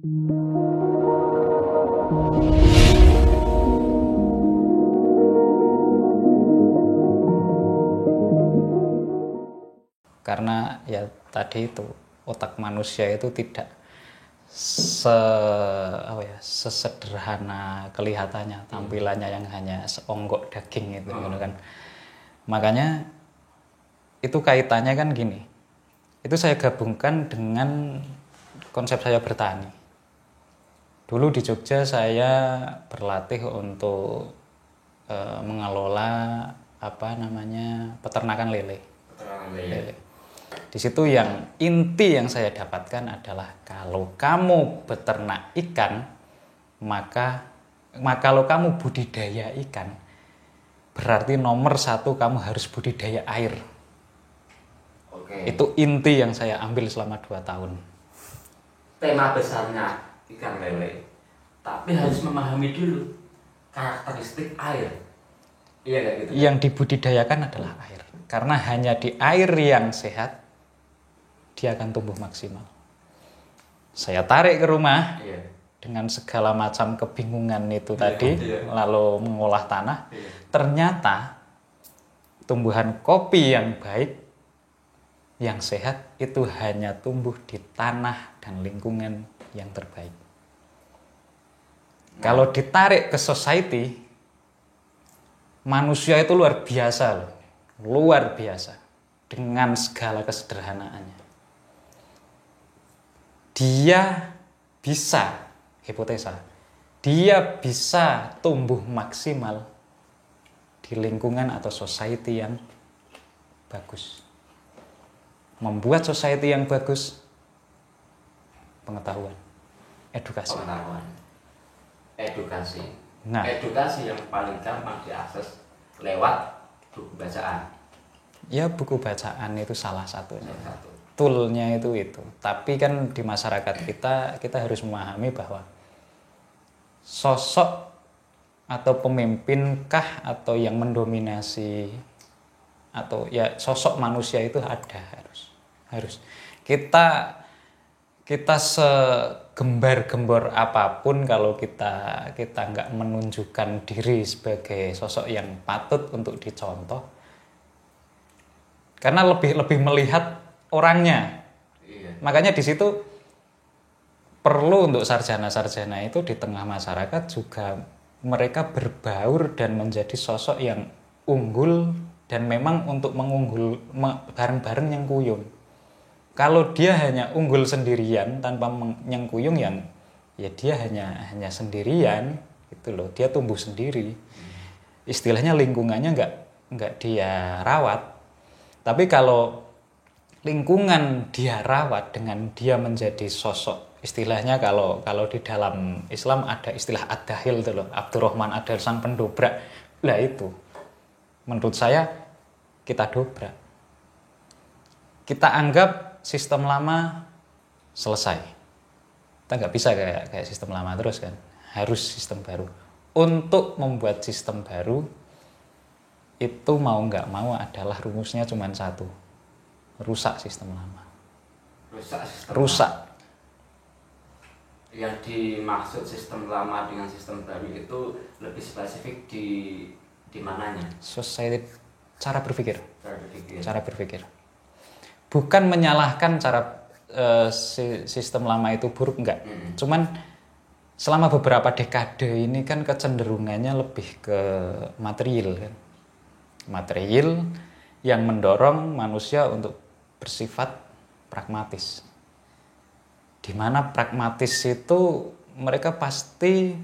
Karena ya tadi itu otak manusia itu tidak sesederhana kelihatannya, tampilannya yang hanya seonggok daging gitu kan. Makanya itu kaitannya kan gini. Itu saya gabungkan dengan konsep saya bertani. Dulu di Jogja saya berlatih untuk mengelola peternakan lele. Di situ yang inti yang saya dapatkan adalah kalau kamu beternak ikan, maka kalau kamu budidaya ikan, berarti nomor satu kamu harus budidaya air. Itu inti yang saya ambil selama 2 tahun. Tema besarnya ikan lele, tapi harus memahami dulu karakteristik air. Iya nggak gitu? Yang dibudidayakan adalah air, karena hanya di air yang sehat dia akan tumbuh maksimal. Saya tarik ke rumah dengan segala macam kebingungan itu tadi, lalu mengolah tanah. Ternyata tumbuhan kopi yang baik, yang sehat itu hanya tumbuh di tanah dan lingkungan yang terbaik. Kalau ditarik ke society, manusia itu luar biasa loh. Luar biasa. Dengan segala kesederhanaannya. Dia bisa, hipotesa, dia bisa tumbuh maksimal di lingkungan atau society yang bagus. Membuat society yang bagus, pengetahuan, edukasi. Edukasi. Nah, edukasi yang paling gampang diakses lewat buku bacaan. Ya buku bacaan itu salah satunya. Toolnya itu. Tapi kan di masyarakat kita harus memahami bahwa sosok atau pemimpinkah atau yang mendominasi atau ya sosok manusia itu ada harus kita segembar-gembor apapun kalau kita nggak menunjukkan diri sebagai sosok yang patut untuk dicontoh, karena lebih melihat orangnya. Makanya di situ perlu untuk sarjana-sarjana itu di tengah masyarakat juga mereka berbaur dan menjadi sosok yang unggul dan memang untuk mengunggul bareng-bareng yang kuyung. Kalau dia hanya unggul sendirian tanpa nyengkuyung ya dia hanya sendirian gitu loh, dia tumbuh sendiri. Istilahnya lingkungannya nggak dia rawat. Tapi kalau lingkungan dia rawat dengan dia menjadi sosok, istilahnya kalau di dalam Islam ada istilah ad-dahil itu loh, Abdurrahman Ad-Dahil sang pendobrak. Lah itu menurut saya kita dobrak. Kita anggap sistem lama selesai. Kita nggak bisa kayak sistem lama terus kan. Harus sistem baru. Untuk membuat sistem baru itu mau nggak mau adalah rumusnya cuma satu. Rusak sistem lama. Rusak. Yang dimaksud sistem lama dengan sistem baru itu lebih spesifik di mananya? Society, cara berpikir. Bukan menyalahkan sistem lama itu buruk, enggak. Cuman selama beberapa dekade ini kan kecenderungannya lebih ke material kan. Material yang mendorong manusia untuk bersifat pragmatis. Di mana pragmatis itu mereka pasti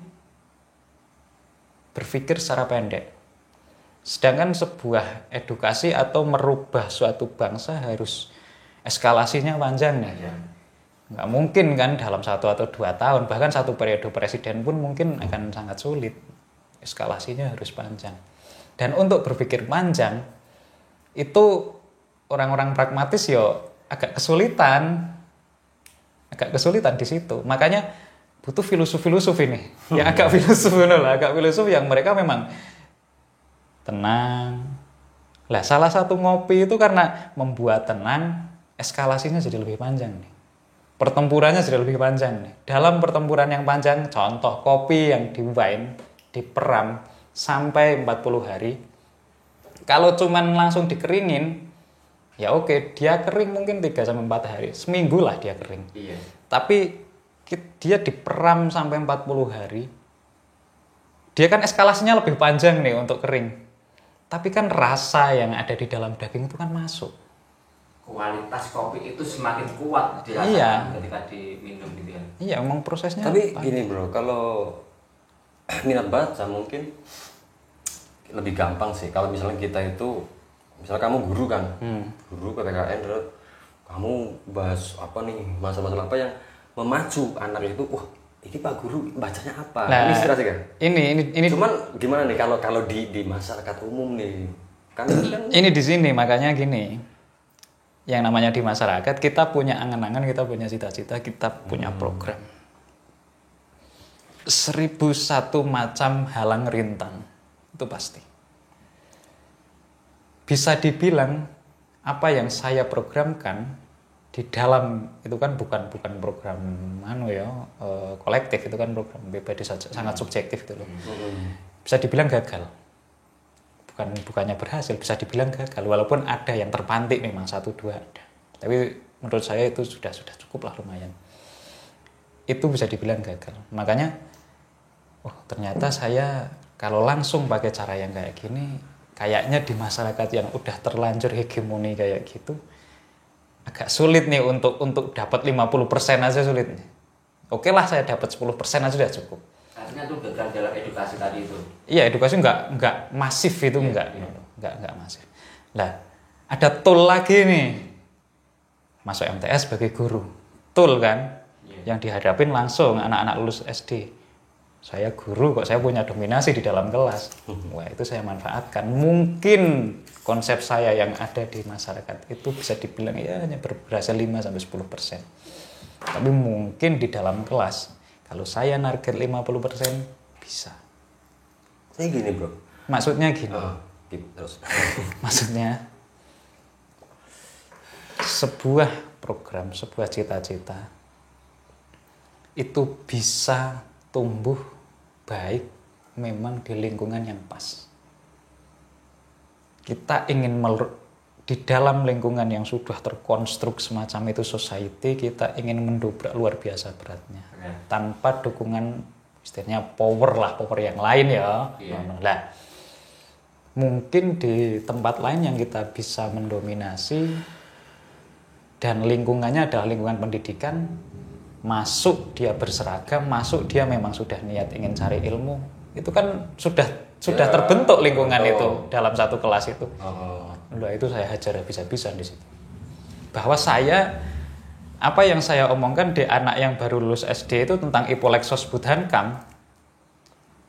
berpikir secara pendek. Sedangkan sebuah edukasi atau merubah suatu bangsa harus eskalasinya panjang nih. Nggak mungkin kan dalam 1 atau 2 tahun, bahkan 1 periode presiden pun mungkin akan sangat sulit. Eskalasinya harus panjang. Dan untuk berpikir panjang, itu orang-orang pragmatis agak kesulitan di situ. Makanya butuh filosof ini, yang agak filosof yang mereka memang tenang. Lah salah satu ngopi itu karena membuat tenang, eskalasinya jadi lebih panjang nih. pertempurannya sudah lebih panjang nih. Dalam pertempuran yang panjang, contoh kopi yang di wine, diperam sampai 40 hari. Kalau cuman langsung dikeringin, ya oke, dia kering mungkin 3-4 hari. Seminggu lah dia kering. Iya. Tapi dia diperam sampai 40 hari. Dia kan eskalasinya lebih panjang nih untuk kering. Tapi kan rasa yang ada di dalam daging itu kan masuk. Kualitas kopi itu semakin kuat dirasakan Iya. ketika diminum gitu ya. Iya, emang prosesnya. Tapi gini bro, kalau minat baca mungkin lebih gampang sih. Kalau misalnya kita itu, misalnya kamu guru kan, guru PTKN, terus kamu bahas apa nih, masalah-masalah apa yang memacu anak itu, wah ini Pak Guru bacanya apa? Nah, ini inspirasi kan? Ini Cuman gimana nih kalau di masyarakat umum nih, kan ini di sini makanya gini. Yang namanya di masyarakat, kita punya angan-angan, kita punya cita-cita, kita punya program. 1001 macam halang rintang, itu pasti. Bisa dibilang apa yang saya programkan di dalam itu kan bukan program kolektif, itu kan program pribadi saja, sangat subjektif itu loh. Bisa dibilang gagal. Bukannya berhasil, bisa dibilang gagal, walaupun ada yang terpantik memang 1-2 ada, tapi menurut saya itu sudah cukup lah, lumayan. Itu bisa dibilang gagal. Makanya ternyata saya kalau langsung pakai cara yang kayak gini, kayaknya di masyarakat yang udah terlanjur hegemoni kayak gitu agak sulit nih untuk dapat 50% aja sulit nih. Oke lah, saya dapat 10% aja sudah cukup. Artinya itu gagal dalam edukasi tadi itu. Iya, edukasi nggak masif itu, nggak masif. Lah, ada tool lagi nih, masuk MTS sebagai guru, tool kan, yang dihadapin langsung anak-anak lulus SD. Saya guru kok, saya punya dominasi di dalam kelas. Wah, itu saya manfaatkan. Mungkin konsep saya yang ada di masyarakat itu bisa dibilang ya hanya berhasil 5-10%. Tapi mungkin di dalam kelas, kalau saya target 50% bisa. Saya gini bro. Maksudnya gini. Gitu, terus. Maksudnya sebuah program, sebuah cita-cita itu bisa tumbuh baik memang di lingkungan yang pas. Kita ingin di dalam lingkungan yang sudah terkonstruk semacam itu society, kita ingin mendobrak luar biasa beratnya. Tanpa dukungan istilahnya power yang lain ya. Nah, mungkin di tempat lain yang kita bisa mendominasi dan lingkungannya adalah lingkungan pendidikan, masuk dia berseragam, masuk dia memang sudah niat ingin cari ilmu, itu kan sudah terbentuk lingkungan itu dalam satu kelas itu. Nah, itu saya hajar habis-habisan di situ. Bahwa apa yang saya omongkan di anak yang baru lulus SD itu tentang Ipolexos Budhankam,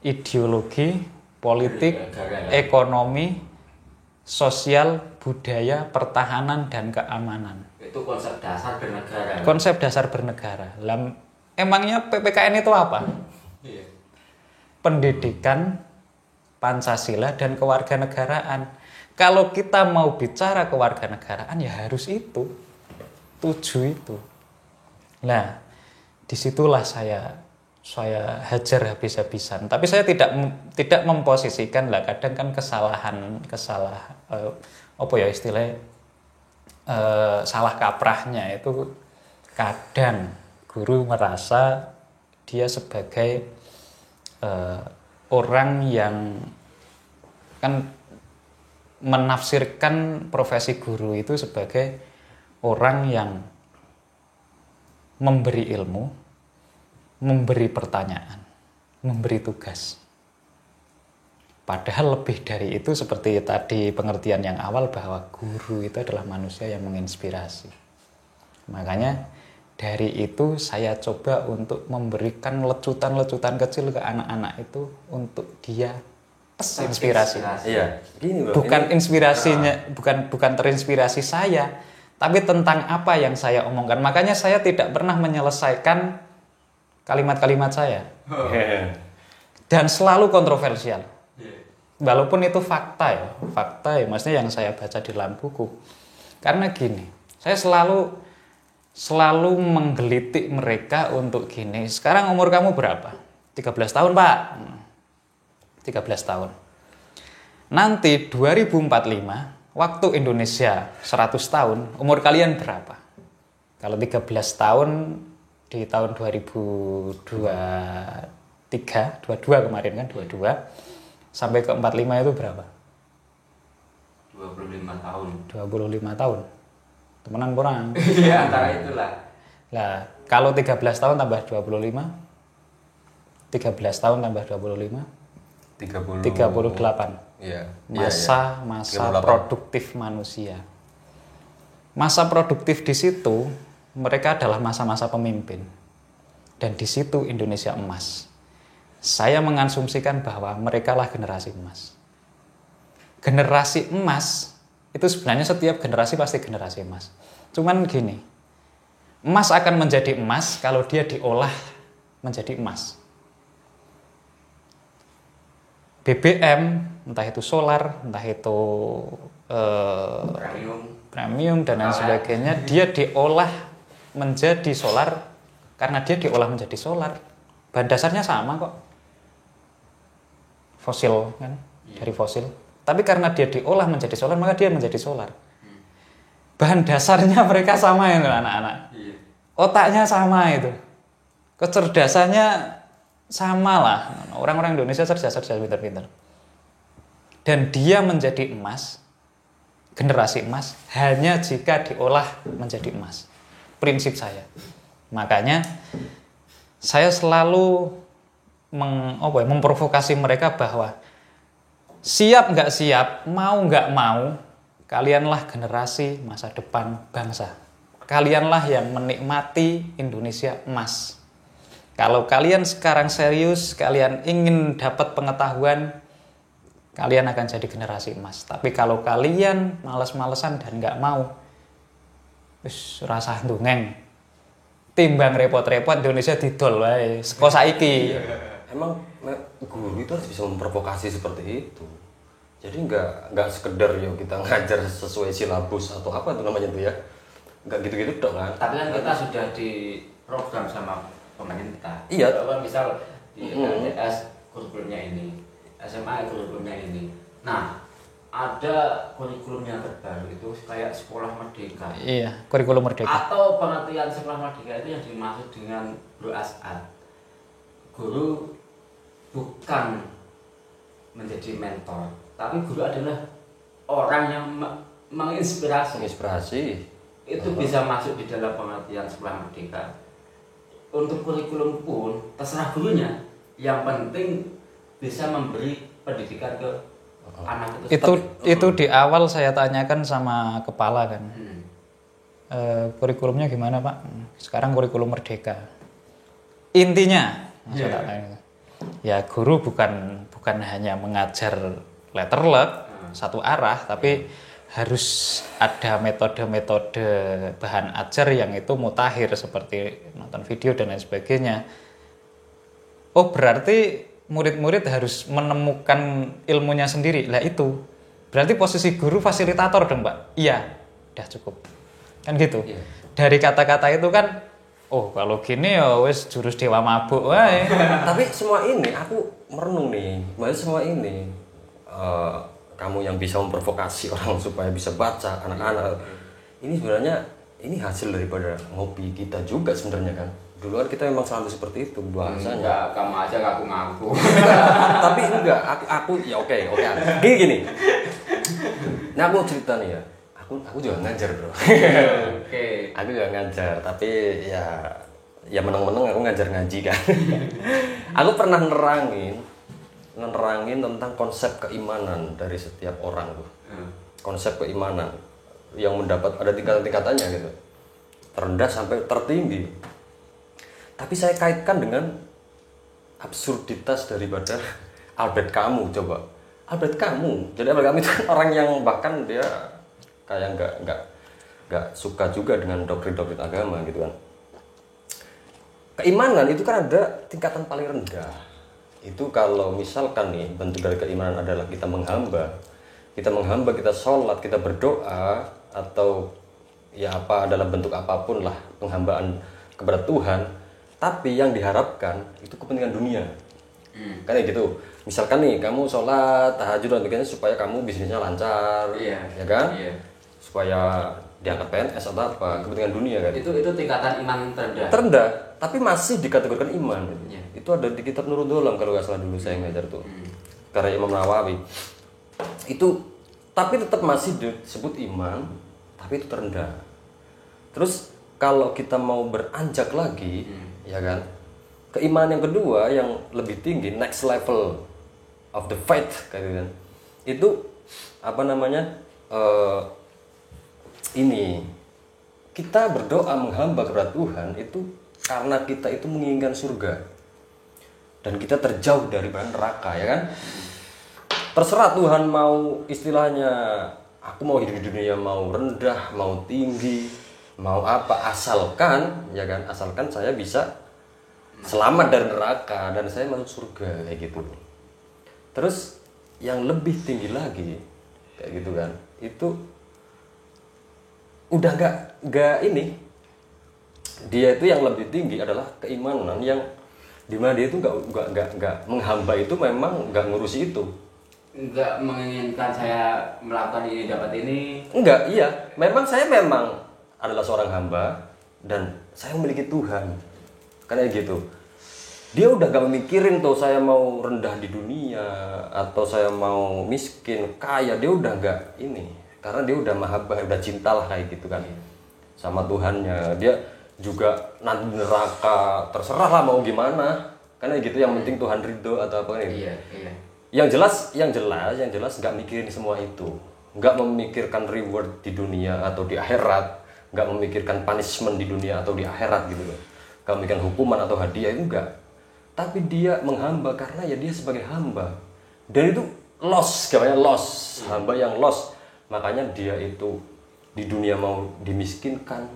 ideologi, politik, ekonomi, sosial, budaya, pertahanan, dan keamanan. Itu konsep dasar bernegara. Konsep dasar bernegara. Emangnya PPKN itu apa? Pendidikan, Pancasila, dan kewarganegaraan. Kalau kita mau bicara kewarganegaraan ya harus itu. 7 itu. Nah, disitulah saya hajar habis-habisan. Tapi saya tidak memposisikan lah. Kadang kan istilahnya salah kaprahnya itu kadang guru merasa dia sebagai orang yang kan menafsirkan profesi guru itu sebagai orang yang memberi ilmu, memberi pertanyaan, memberi tugas. Padahal lebih dari itu, seperti tadi pengertian yang awal bahwa guru itu adalah manusia yang menginspirasi. Makanya dari itu saya coba untuk memberikan lecutan-lecutan kecil ke anak-anak itu untuk dia inspirasi. Iya, gini bro. Bukan inspirasinya, bukan terinspirasi saya, tapi tentang apa yang saya omongkan. Makanya saya tidak pernah menyelesaikan kalimat-kalimat saya. Dan selalu kontroversial. Walaupun itu fakta ya, maksudnya yang saya baca di dalam buku. Karena gini, saya selalu menggelitik mereka untuk gini. Sekarang umur kamu berapa? 13 tahun, Pak. 13 tahun. Nanti 2045, waktu Indonesia 100 tahun, umur kalian berapa? Kalau 13 tahun di tahun 2023, 22 kemarin kan, 22, sampai ke 45 itu berapa? 25 tahun. 25 tahun. Temenan kurang. Iya, antara itulah. Nah, kalau 13 tahun tambah 25, 13 tahun tambah 25, 38. Iya. Masa 38. produktif manusia. Masa produktif di situ mereka adalah masa-masa pemimpin. Dan di situ Indonesia emas. Saya mengasumsikan bahwa mereka lah generasi emas. Generasi emas itu sebenarnya setiap generasi pasti generasi emas. Cuman gini, emas akan menjadi emas kalau dia diolah menjadi emas. BBM, entah itu solar, entah itu premium dan lain sebagainya, dia diolah menjadi solar karena dia diolah menjadi solar. Bahan dasarnya sama kok. Fosil kan, dari fosil. Tapi karena dia diolah menjadi solar, maka dia menjadi solar. Bahan dasarnya mereka sama itu anak-anak. Otaknya sama itu. Kecerdasannya sama lah. Orang-orang Indonesia cerdas, pintar-pintar. Dan dia menjadi emas, generasi emas, hanya jika diolah menjadi emas. Prinsip saya. Makanya saya selalu memprovokasi mereka bahwa siap nggak siap, mau nggak mau, kalianlah generasi masa depan bangsa. Kalianlah yang menikmati Indonesia emas. Kalau kalian sekarang serius, kalian ingin dapat pengetahuan, kalian akan jadi generasi emas. Tapi kalau kalian males-malesan dan nggak mau, rasa dongeng, timbang repot-repot Indonesia didol wae. Seko saiki. Emang guru itu harus bisa memprovokasi seperti itu. Jadi nggak sekedar ya kita ngajar sesuai silabus atau apa itu namanya tuh ya. Nggak gitu-gitu dong kan. Tapi kan kita sudah di program sama pemerintah. Iya. Bahwa misal di LTS kurikulumnya ini, SMA kurikulumnya ini. Nah, ada kurikulum yang terbaru itu kayak sekolah merdeka. Iya, kurikulum merdeka. Atau pengertian sekolah merdeka itu yang dimaksud dengan Bro As'ad. Guru bukan menjadi mentor, tapi guru adalah orang yang menginspirasi. Itu bisa masuk di dalam pengertian sekolah merdeka. Untuk kurikulum pun terserah gurunya, yang penting bisa memberi pendidikan ke anak itu di awal saya tanyakan sama kepala kan. Kurikulumnya gimana Pak? Sekarang kurikulum merdeka. Intinya ya guru bukan hanya mengajar letterlek satu arah, tapi harus ada metode-metode bahan ajar yang itu mutakhir seperti nonton video dan lain sebagainya. Oh berarti murid-murid harus menemukan ilmunya sendiri. Lah itu berarti posisi guru fasilitator dong Pak? Iya, udah cukup. Kan gitu. Dari kata-kata itu kan, oh kalau gini ya wes jurus dewa mabuk wae. Tapi semua ini aku merenung nih, semua ini kamu yang bisa memprovokasi orang supaya bisa baca anak-anak. Ini sebenarnya ini hasil daripada ngopi kita juga sebenarnya kan. Dulu kan kita memang selalu seperti itu bahasanya. Enggak, kamu aja ngaku-ngaku. Tapi enggak, aku ya oke. Gini. Nah aku cerita nih ya. Aku juga ngajar bro. Oke. Aku juga ngajar, tapi ya meneng-meneng aku ngajar ngaji kan. Aku pernah nerangin tentang konsep keimanan dari setiap orang tuh. Konsep keimanan yang mendapat ada tingkatan-tingkatannya gitu. Terendah sampai tertinggi. Tapi saya kaitkan dengan absurditas daripada Albert Camus coba. Albert Camus. Jadi Albert Camus itu orang yang bahkan dia kayak nggak suka juga dengan doktrin-doktrin agama gitu kan. Keimanan itu kan ada tingkatan paling rendah. Itu kalau misalkan nih bentuk dari keimanan adalah kita menghamba, kita sholat, kita berdoa, atau ya apa dalam bentuk apapun lah penghambaan kepada Tuhan, tapi yang diharapkan itu kepentingan dunia. Kayak gitu. Misalkan nih kamu sholat tahajud dan sebagainya supaya kamu bisnisnya lancar, ya kan? Supaya diangkat PNS atau apa, kepentingan dunia kan? Itu tingkatan iman terendah. Terendah, tapi masih dikategorikan iman. Itu ada di kitab Nurul Dolam kalau nggak salah dulu saya ngajar tuh, karya Imam Nawawi. Itu tapi tetap masih disebut iman, tapi itu terendah. Terus kalau kita mau beranjak lagi, ya kan, keimanan yang kedua yang lebih tinggi, next level of the faith, kayak gitu kan, itu apa namanya? Ini kita berdoa menghamba kepada Tuhan itu karena kita itu menginginkan surga dan kita terjauh dari neraka, ya kan? Terserah Tuhan mau istilahnya aku mau hidup di dunia mau rendah, mau tinggi, mau apa, asalkan ya kan, asalkan saya bisa selamat dari neraka dan saya masuk surga, kayak gitu. Terus yang lebih tinggi lagi kayak gitu kan, itu udah nggak ini, dia itu yang lebih tinggi adalah keimanan yang dimana dia itu nggak menghamba, itu memang nggak ngurusi itu, nggak menginginkan saya melakukan ini dapat ini, enggak, iya, memang saya memang adalah seorang hamba dan saya memiliki Tuhan, karena gitu. Dia udah gak memikirin tuh saya mau rendah di dunia atau saya mau miskin, kaya, dia udah gak ini. Karena dia udah mahabbah, udah cinta lah kayak gitu kan sama Tuhannya. Dia juga nanti neraka, terserah lah mau gimana. Karena gitu, yang penting Tuhan ridho atau apa ini. Iya. Yang jelas gak mikirin semua itu. Gak memikirkan reward di dunia atau di akhirat, gak memikirkan punishment di dunia atau di akhirat gitu loh. Gak memikirkan hukuman atau hadiah, itu enggak. Tapi dia menghamba karena ya dia sebagai hamba. Dan itu loss, namanya loss, hamba yang loss. Makanya dia itu di dunia mau dimiskinkan,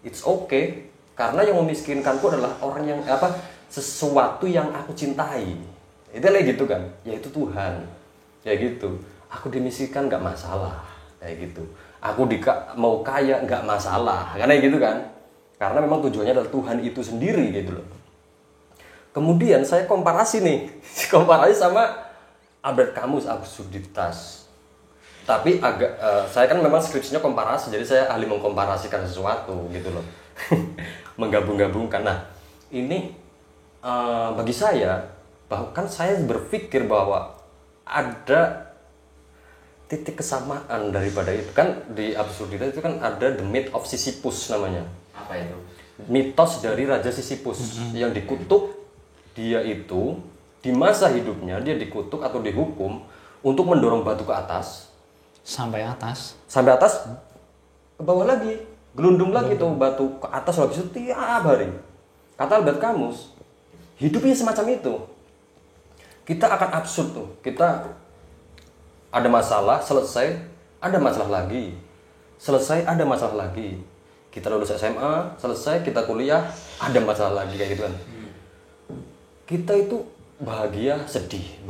it's okay. Karena yang memiskinkanku adalah orang yang apa, sesuatu yang aku cintai. Itu kayak gitu kan, yaitu Tuhan. Ya gitu. Aku dimiskinkan nggak masalah, kayak gitu. Aku mau kaya nggak masalah, karena gitu kan. Karena memang tujuannya adalah Tuhan itu sendiri gitu loh. Kemudian saya komparasi nih, komparasi sama Albert Camus, absurditas. Tapi saya kan memang skripsinya komparasi, jadi saya ahli mengkomparasikan sesuatu gitu loh. Menggabung-gabungkan. Nah, ini bagi saya, bahkan saya berpikir bahwa ada titik kesamaan daripada itu. Kan di absurditas itu kan ada the myth of Sisyphus namanya. Apa itu? Mitos dari Raja Sisyphus yang dikutuk. Dia itu di masa hidupnya dia dikutuk atau dihukum untuk mendorong batu ke atas sampai atas ke bawah lagi, gelundung lagi tuh batu ke atas habis itu tiap hari. Kata Albert Camus, hidupnya semacam itu. Kita akan absurd tuh. Kita ada masalah, selesai, ada masalah lagi. Selesai, ada masalah lagi. Kita lulus SMA, selesai, kita kuliah, ada masalah lagi, kayak gitu kan. Kita itu bahagia sedih.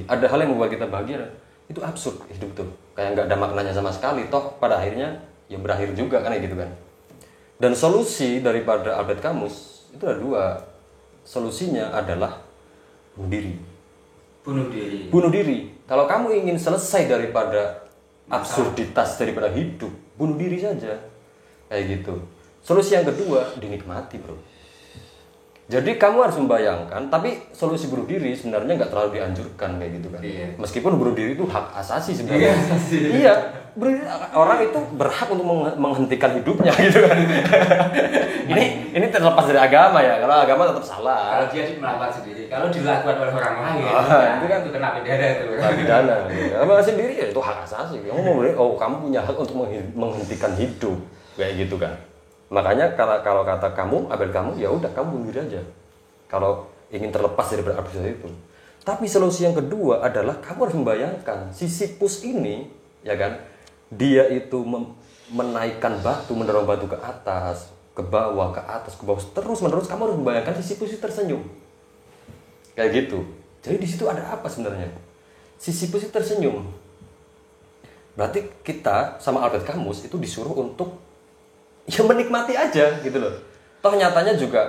Ada hal yang membuat kita bahagia, itu absurd hidup tuh, kayak nggak ada maknanya sama sekali. Toh pada akhirnya ya berakhir juga kan, gitu kan. Dan solusi daripada Albert Camus itu ada dua. Solusinya adalah bunuh diri. Kalau kamu ingin selesai daripada absurditas daripada hidup, bunuh diri saja, kayak gitu. Solusi yang kedua, dinikmati bro. Jadi kamu harus membayangkan, tapi solusi bunuh diri sebenarnya nggak terlalu dianjurkan, kayak gitu kan. Iya. Meskipun bunuh diri itu hak asasi sebenarnya. Iya, orang itu berhak untuk menghentikan hidupnya gitu kan. ini terlepas dari agama ya. Kalau agama tetap salah. Kalau dia melakukan sendiri, kalau dilakukan oleh orang lain, itu kan kena pidana itu. Pidana. Kamu sendiri ya itu hak asasi. Kamu mau kamu punya hak untuk menghentikan hidup, kayak gitu kan. Makanya kalau kata kamu, Abel kamu, ya udah kamu bunuh diri aja. Kalau ingin terlepas dari absurditas itu. Tapi solusi yang kedua adalah kamu harus membayangkan Sisyphus ini, ya kan, dia itu menaikkan batu, mendorong batu ke atas, ke bawah, terus menerus. Kamu harus membayangkan Sisyphus itu tersenyum, kayak gitu. Jadi di situ ada apa sebenarnya? Sisyphus itu tersenyum. Berarti kita sama Albert Camus itu disuruh untuk ya menikmati aja gitu loh. Toh nyatanya juga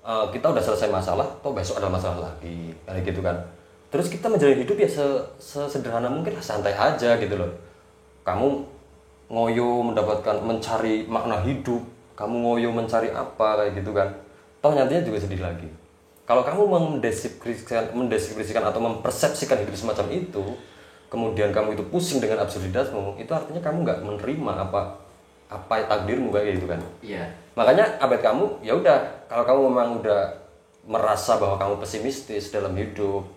kita udah selesai masalah, toh besok ada masalah lagi kayak gitu kan. Terus kita menjalani hidup ya sesederhana mungkin lah, santai aja gitu loh. Kamu ngoyo mencari makna hidup, kamu ngoyo mencari apa kayak gitu kan. Toh nantinya juga sedih lagi. Kalau kamu mendeskripsikan atau mempersepsikan hidup semacam itu, kemudian kamu itu pusing dengan absurditasmu, itu artinya kamu nggak menerima apa takdirmu kayak gitu kan. Iya. Makanya abad kamu ya udah, kalau kamu memang udah merasa bahwa kamu pesimistis dalam hidup,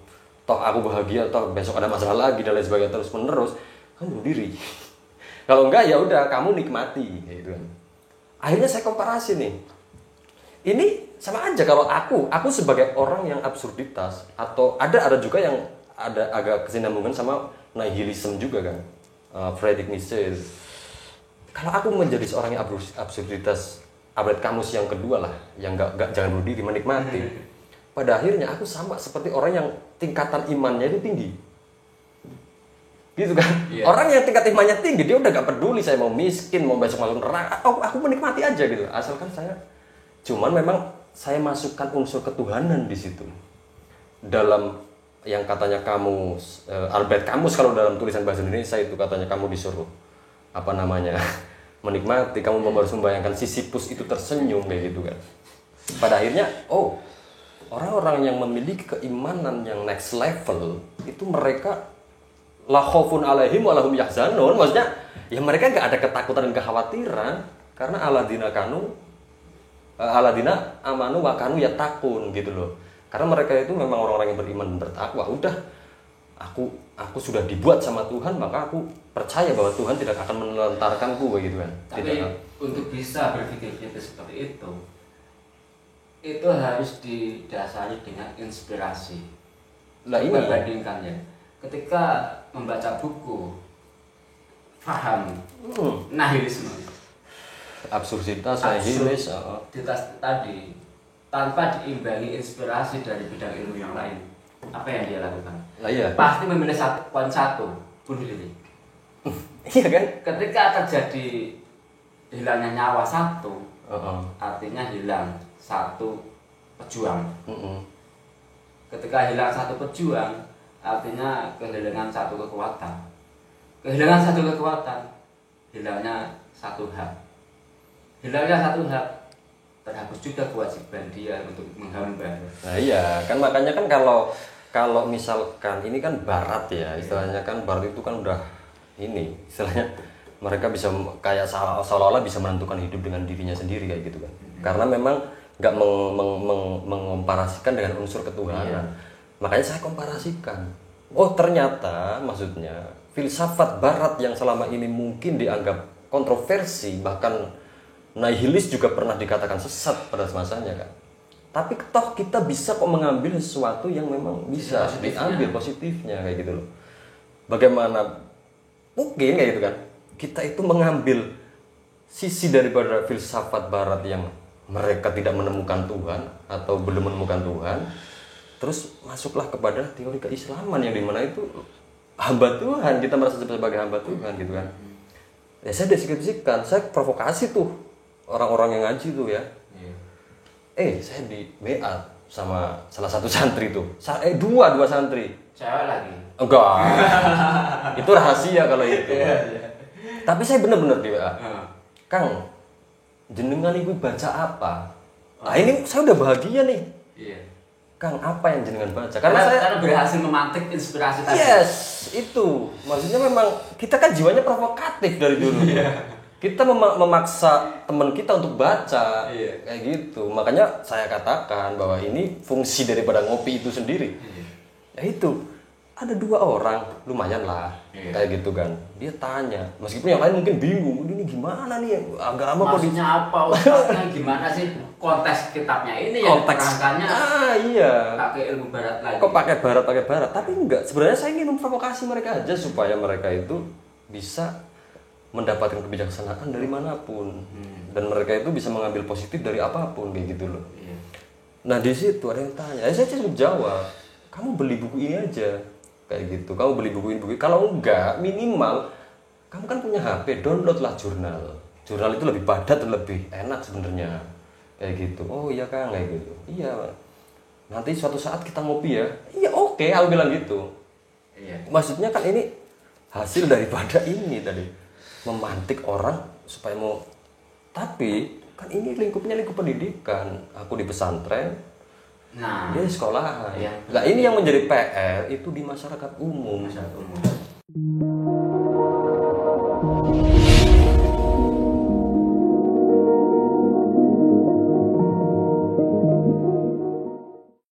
toh aku bahagia, toh besok ada masalah lagi dan lain sebagainya terus menerus, kamu bunuh diri. Kalau enggak ya udah kamu nikmati kayak gitu kan. Akhirnya saya komparasi nih. Ini sama aja kalau aku sebagai orang yang absurditas, atau ada juga yang ada agak kesinambungan sama nihilism juga kan. Friedrich Nietzsche. Kalau aku menjadi seorang yang absurditas abad kamus yang kedua lah, yang nggak jangan bunuh diri, menikmati. Pada akhirnya aku sama seperti orang yang tingkatan imannya itu tinggi, gitu kan? Yeah. Orang yang tingkat imannya tinggi dia udah gak peduli saya mau miskin, mau besok masuk neraka, aku menikmati aja gitu. Asalkan cuman memang saya masukkan unsur ketuhanan di situ. Dalam yang katanya kamu Albert Camus kalau dalam tulisan bahasa Indonesia itu katanya kamu disuruh menikmati, kamu harus membayangkan Sisyphus itu tersenyum kayak gitu kan. Pada akhirnya orang-orang yang memiliki keimanan yang next level itu mereka la khaufun alaihim wa lahum yahzanun, maksudnya ya mereka nggak ada ketakutan dan kekhawatiran karena aladina amanu wa kanu yattaqun gitu loh. Karena mereka itu memang orang-orang yang beriman dan bertakwa. Udah aku sudah dibuat sama Tuhan, maka aku percaya bahwa Tuhan tidak akan menelantarkanku begitu kan. Tapi untuk bisa berpikir seperti itu harus didasari dengan inspirasi. Lah ini bandingkannya. Ketika membaca buku paham nihilisme, absurditas, nihilis tadi tanpa diimbangi inspirasi dari bidang ilmu yang lain, apa yang dia lakukan? Lah iya. Pasti memilih poin satu, bunuh diri. Iya kan? Ketika terjadi hilangnya nyawa satu, artinya hilang satu pejuang. Ketika hilang satu pejuang, artinya kehilangan satu kekuatan. Kehilangan satu kekuatan, hilangnya satu hak. Hilangnya satu hak, terhapus juga kewajiban dia untuk menghamba. Nah iya, kan makanya kan kalau misalkan ini kan barat ya, istilahnya kan barat itu kan udah ini, istilahnya mereka bisa kayak seolah-olah bisa menentukan hidup dengan dirinya sendiri kayak gitu kan. Karena memang nggak mengkomparasikan dengan unsur ketuhanan. Makanya saya komparasikan. Oh ternyata maksudnya filsafat barat yang selama ini mungkin dianggap kontroversi, bahkan nihilis juga pernah dikatakan sesat pada masanya kan. Tapi toh kita bisa kok mengambil sesuatu yang memang bisa diambil positifnya kayak gitu loh. Bagaimana mungkin kayak gitu kan. Kita itu mengambil sisi daripada filsafat barat yang mereka tidak menemukan Tuhan atau belum menemukan Tuhan, terus masuklah kepada teori keislaman yang dimana itu hamba Tuhan, kita merasa sebagai hamba Tuhan gitu kan. Ya saya deskripsikan, saya provokasi tuh orang-orang yang ngaji tuh ya. Saya di WA sama salah satu santri tuh, dua santri. Cewek lagi? Enggak. Itu rahasia kalau itu. Tapi saya bener-bener di WA. Kang, jenengan ibu baca apa? Nah ini saya udah bahagia nih. Iya. Kang, apa yang jenengan baca? Karena berhasil memantik inspirasi tadi. Yes, itu. Maksudnya memang kita kan jiwanya provokatif dari dulu. Kita memaksa teman kita untuk baca. Kayak gitu. Makanya saya katakan bahwa ini fungsi daripada ngopi itu sendiri. Ya itu. Ada dua orang, lumayan lah, kayak gitu kan. Dia tanya, meskipun yang lain mungkin bingung, ini gimana nih agama kok maksudnya apa? Ustaznya gimana sih konteks kitabnya ini yang diterangkannya? Iya. Pakai ilmu barat lagi. Kok pakai barat? Tapi enggak. Sebenarnya saya ingin memprovokasi mereka aja supaya mereka itu bisa mendapatkan kebijaksanaan dari manapun, dan mereka itu bisa mengambil positif dari apapun kayak gitu loh. Nah di situ ada yang tanya, saya cukup jawab, kamu beli buku ini aja. Kayak gitu, kamu beli buku ini. Kalau enggak, minimal kamu kan punya HP, downloadlah jurnal. jurnal itu lebih padat dan lebih enak sebenarnya kayak gitu. Oh iya Kang, kayak gitu. Iya, nanti suatu saat kita ngopi ya. Iya oke, aku bilang gitu. Iya. Maksudnya kan ini hasil daripada ini tadi memantik orang supaya mau, tapi kan ini lingkup pendidikan. Aku di pesantren, Nah, dia di sekolahan. iya. Nah ini yang menjadi PR itu di masyarakat umum. masyarakat umum.